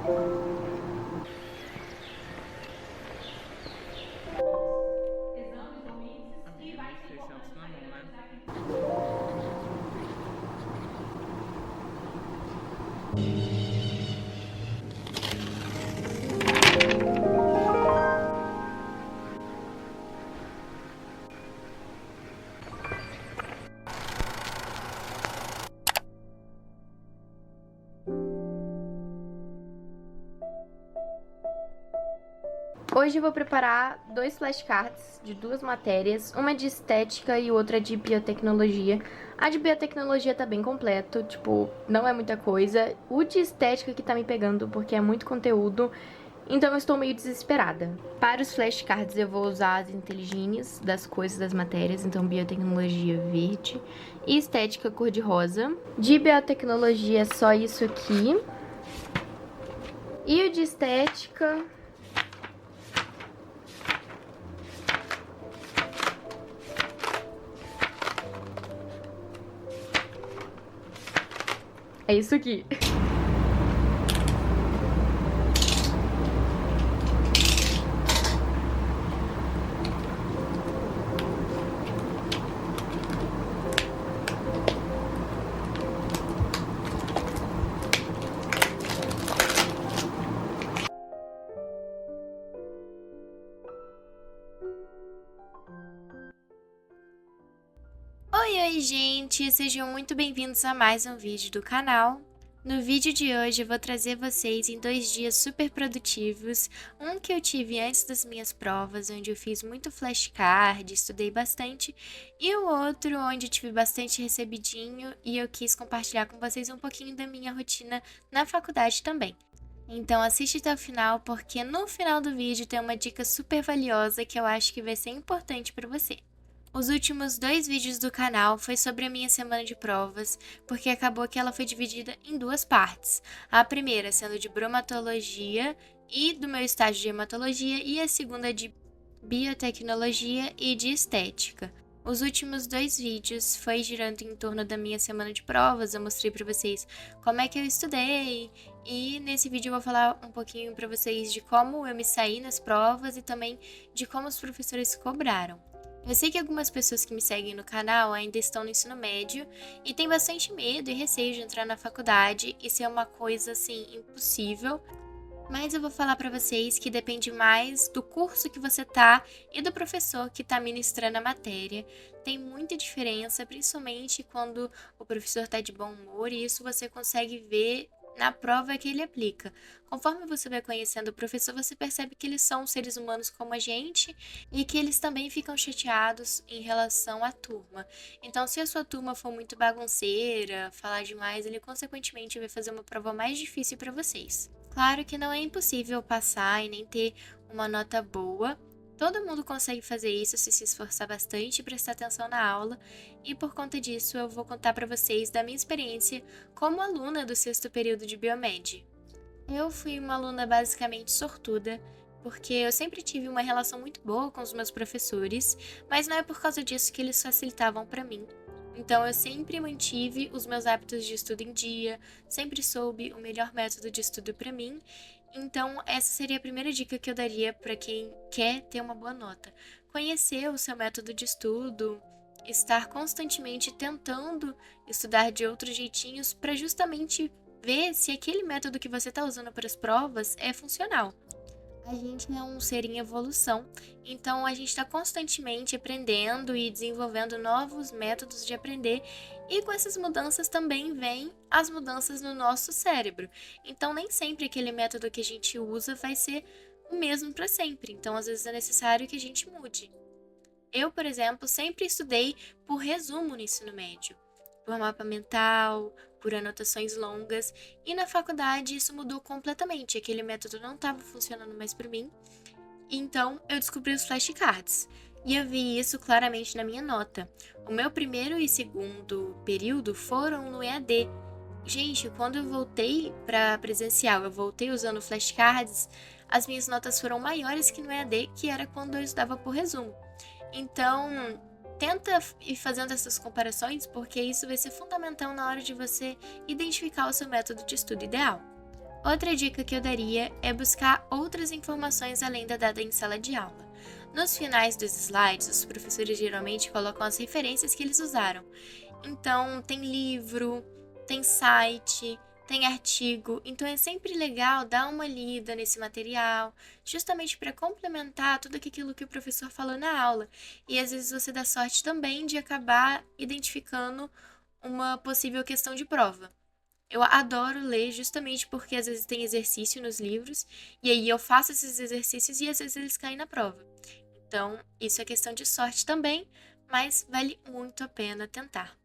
Amiga, é meio feio isso na mão, né? Hoje eu vou preparar dois flashcards de duas matérias, uma de estética e outra de biotecnologia. A de biotecnologia tá bem completo, tipo, não é muita coisa. O de estética que tá me pegando porque é muito conteúdo, então eu estou meio desesperada. Para os flashcards eu vou usar as inteligines das coisas das matérias, então biotecnologia verde e estética cor de rosa. De biotecnologia é só isso aqui. E o de estética é isso aqui. Oi, gente! Sejam muito bem-vindos a mais um vídeo do canal. No vídeo de hoje eu vou trazer vocês em 2 dias super produtivos, um que eu tive antes das minhas provas, onde eu fiz muito flashcard, estudei bastante, e o outro onde eu tive bastante recebidinho e eu quis compartilhar com vocês um pouquinho da minha rotina na faculdade também. Então assiste até o final, porque no final do vídeo tem uma dica super valiosa que eu acho que vai ser importante para você. Os últimos 2 vídeos do canal foi sobre a minha semana de provas, porque acabou que ela foi dividida em 2 partes. A primeira sendo de bromatologia e do meu estágio de hematologia, e a segunda de biotecnologia e de estética. Os últimos 2 vídeos foi girando em torno da minha semana de provas, eu mostrei para vocês como é que eu estudei, e nesse vídeo eu vou falar um pouquinho para vocês de como eu me saí nas provas e também de como os professores cobraram. Eu sei que algumas pessoas que me seguem no canal ainda estão no ensino médio e têm bastante medo e receio de entrar na faculdade e ser uma coisa assim impossível, mas eu vou falar para vocês que depende mais do curso que você tá e do professor que tá ministrando a matéria. Tem muita diferença, principalmente quando o professor tá de bom humor, e isso você consegue ver na prova que ele aplica. Conforme você vai conhecendo o professor, você percebe que eles são seres humanos como a gente e que eles também ficam chateados em relação à turma. Então, se a sua turma for muito bagunceira, falar demais, ele consequentemente vai fazer uma prova mais difícil para vocês. Claro que não é impossível passar e nem ter uma nota boa. Todo mundo consegue fazer isso se esforçar bastante e prestar atenção na aula, e por conta disso eu vou contar para vocês da minha experiência como aluna do 6º período de Biomed. Eu fui uma aluna basicamente sortuda, porque eu sempre tive uma relação muito boa com os meus professores, mas não é por causa disso que eles facilitavam para mim. Então eu sempre mantive os meus hábitos de estudo em dia, sempre soube o melhor método de estudo para mim. Então essa seria a primeira dica que eu daria para quem quer ter uma boa nota. Conhecer o seu método de estudo, estar constantemente tentando estudar de outros jeitinhos para justamente ver se aquele método que você está usando para as provas é funcional. A gente é um ser em evolução, então a gente está constantemente aprendendo e desenvolvendo novos métodos de aprender, e com essas mudanças também vêm as mudanças no nosso cérebro. Então nem sempre aquele método que a gente usa vai ser o mesmo para sempre, então às vezes é necessário que a gente mude. Eu, por exemplo, sempre estudei por resumo no ensino médio, por mapa mental, por anotações longas, e na faculdade isso mudou completamente. Aquele método não estava funcionando mais para mim, então eu descobri os flashcards. E eu vi isso claramente na minha nota. O meu primeiro e segundo período foram no EAD. Gente, quando eu voltei para presencial, eu voltei usando flashcards, as minhas notas foram maiores que no EAD, que era quando eu estudava por resumo. Então, tenta ir fazendo essas comparações, porque isso vai ser fundamental na hora de você identificar o seu método de estudo ideal. Outra dica que eu daria é buscar outras informações além da dada em sala de aula. Nos finais dos slides, os professores geralmente colocam as referências que eles usaram. Então, tem livro, tem site, tem artigo, então é sempre legal dar uma lida nesse material, justamente para complementar tudo aquilo que o professor falou na aula. E às vezes você dá sorte também de acabar identificando uma possível questão de prova. Eu adoro ler justamente porque às vezes tem exercício nos livros, e aí eu faço esses exercícios e às vezes eles caem na prova. Então, isso é questão de sorte também, mas vale muito a pena tentar.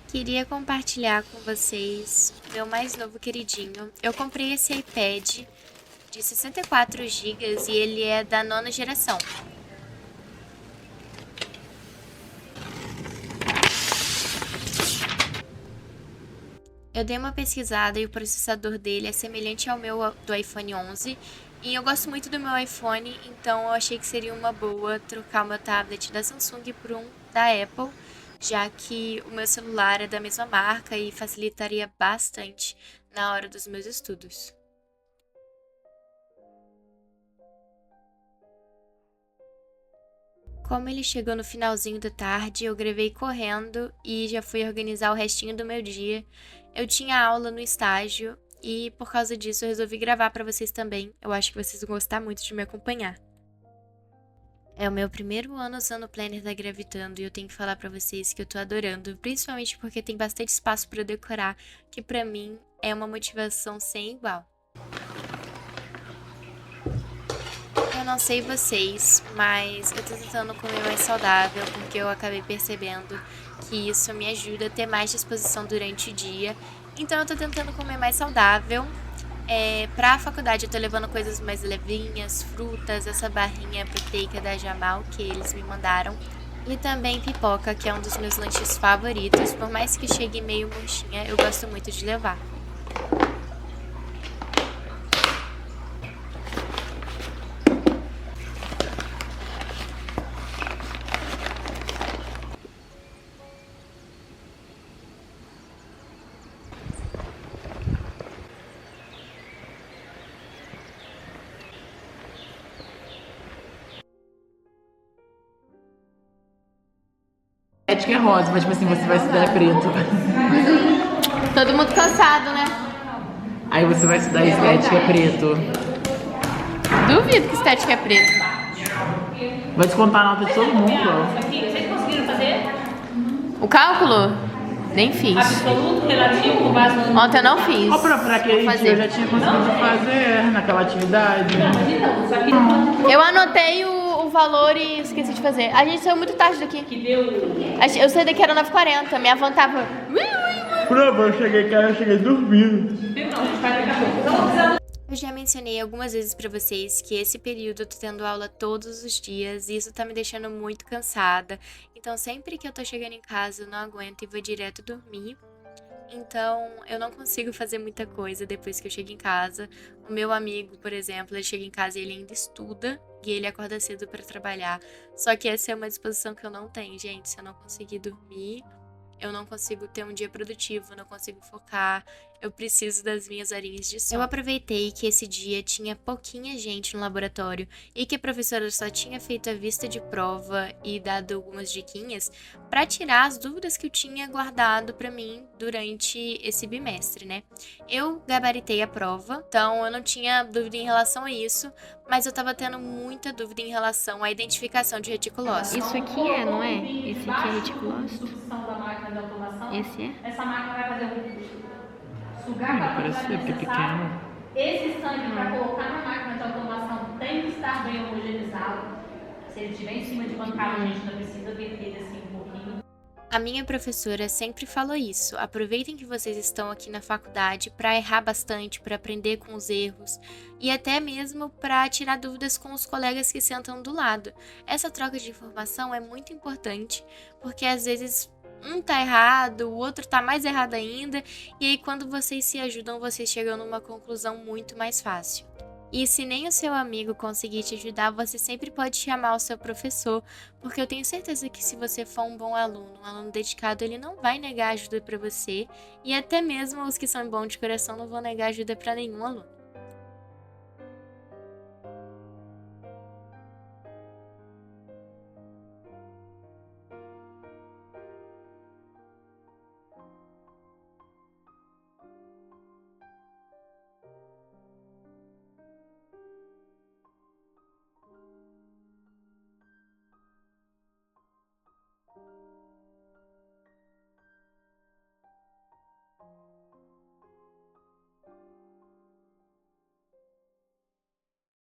Queria compartilhar com vocês meu mais novo queridinho. Eu comprei esse iPad de 64 GB e ele é da 9ª geração. Eu dei uma pesquisada e o processador dele é semelhante ao meu do iPhone 11. E eu gosto muito do meu iPhone, então eu achei que seria uma boa trocar o meu tablet da Samsung por um da Apple, já que o meu celular é da mesma marca e facilitaria bastante na hora dos meus estudos. Como ele chegou no finalzinho da tarde, eu gravei correndo e já fui organizar o restinho do meu dia. Eu tinha aula no estágio e por causa disso eu resolvi gravar para vocês também. Eu acho que vocês vão gostar muito de me acompanhar. É o meu primeiro ano usando o planner da Gravitando e eu tenho que falar para vocês que eu tô adorando, principalmente porque tem bastante espaço para decorar, que para mim é uma motivação sem igual. Eu não sei vocês, mas eu tô tentando comer mais saudável porque eu acabei percebendo que isso me ajuda a ter mais disposição durante o dia. Então eu tô tentando comer mais saudável. Pra faculdade eu tô levando coisas mais levinhas, frutas, essa barrinha proteica da Jamal que eles me mandaram. E também pipoca, que é um dos meus lanches favoritos. Por mais que chegue meio murchinha, eu gosto muito de levar. Ética é rosa, mas tipo assim, você vai estudar preto. Todo mundo cansado, né? Aí você vai estudar estética preto. Duvido que estética é preto. Vai descontar a nota de todo mundo. Vocês conseguiram fazer? O cálculo? Nem fiz. Absoluto, relativo, com base no... Ontem eu não fiz. Ó, pra aquele Vou que fazer. eu já tinha conseguido fazer naquela atividade. Eu anotei o valor e esqueci de fazer. A gente saiu muito tarde daqui. Eu saí daqui era 9h40. Minha van tava... Prova, eu cheguei dormindo. Eu já mencionei algumas vezes pra vocês que esse período eu tô tendo aula todos os dias e isso tá me deixando muito cansada. Então sempre que eu tô chegando em casa eu não aguento e vou direto dormir. Então eu não consigo fazer muita coisa depois que eu chego em casa. O meu amigo, por exemplo, ele chega em casa e ele ainda estuda e ele acorda cedo pra trabalhar. Só que essa é uma disposição que eu não tenho, gente. Se eu não conseguir dormir, eu não consigo ter um dia produtivo, não consigo focar, eu preciso das minhas horinhas de sono. Eu aproveitei que esse dia tinha pouquinha gente no laboratório e que a professora só tinha feito a vista de prova e dado algumas diquinhas para tirar as dúvidas que eu tinha guardado para mim durante esse bimestre, né? Eu gabaritei a prova, então eu não tinha dúvida em relação a isso, mas eu tava tendo muita dúvida em relação à identificação de reticulócito. Isso aqui não é? Esse aqui é reticulócito? Substituição da máquina de automação. Esse é? Essa máquina vai fazer sugar a Parece ser porque é pequeno. Esse sangue para colocar na máquina de automação tem que estar bem homogeneizado. Se ele estiver em cima de bancada, a gente não precisa ver ele assim um pouquinho. A minha professora sempre falou isso. Aproveitem que vocês estão aqui na faculdade para errar bastante, para aprender com os erros e até mesmo para tirar dúvidas com os colegas que sentam do lado. Essa troca de informação é muito importante, porque às vezes um tá errado, o outro tá mais errado ainda, e aí quando vocês se ajudam, vocês chegam numa conclusão muito mais fácil. E se nem o seu amigo conseguir te ajudar, você sempre pode chamar o seu professor, porque eu tenho certeza que se você for um bom aluno, um aluno dedicado, ele não vai negar ajuda para você, e até mesmo os que são bons de coração não vão negar ajuda para nenhum aluno.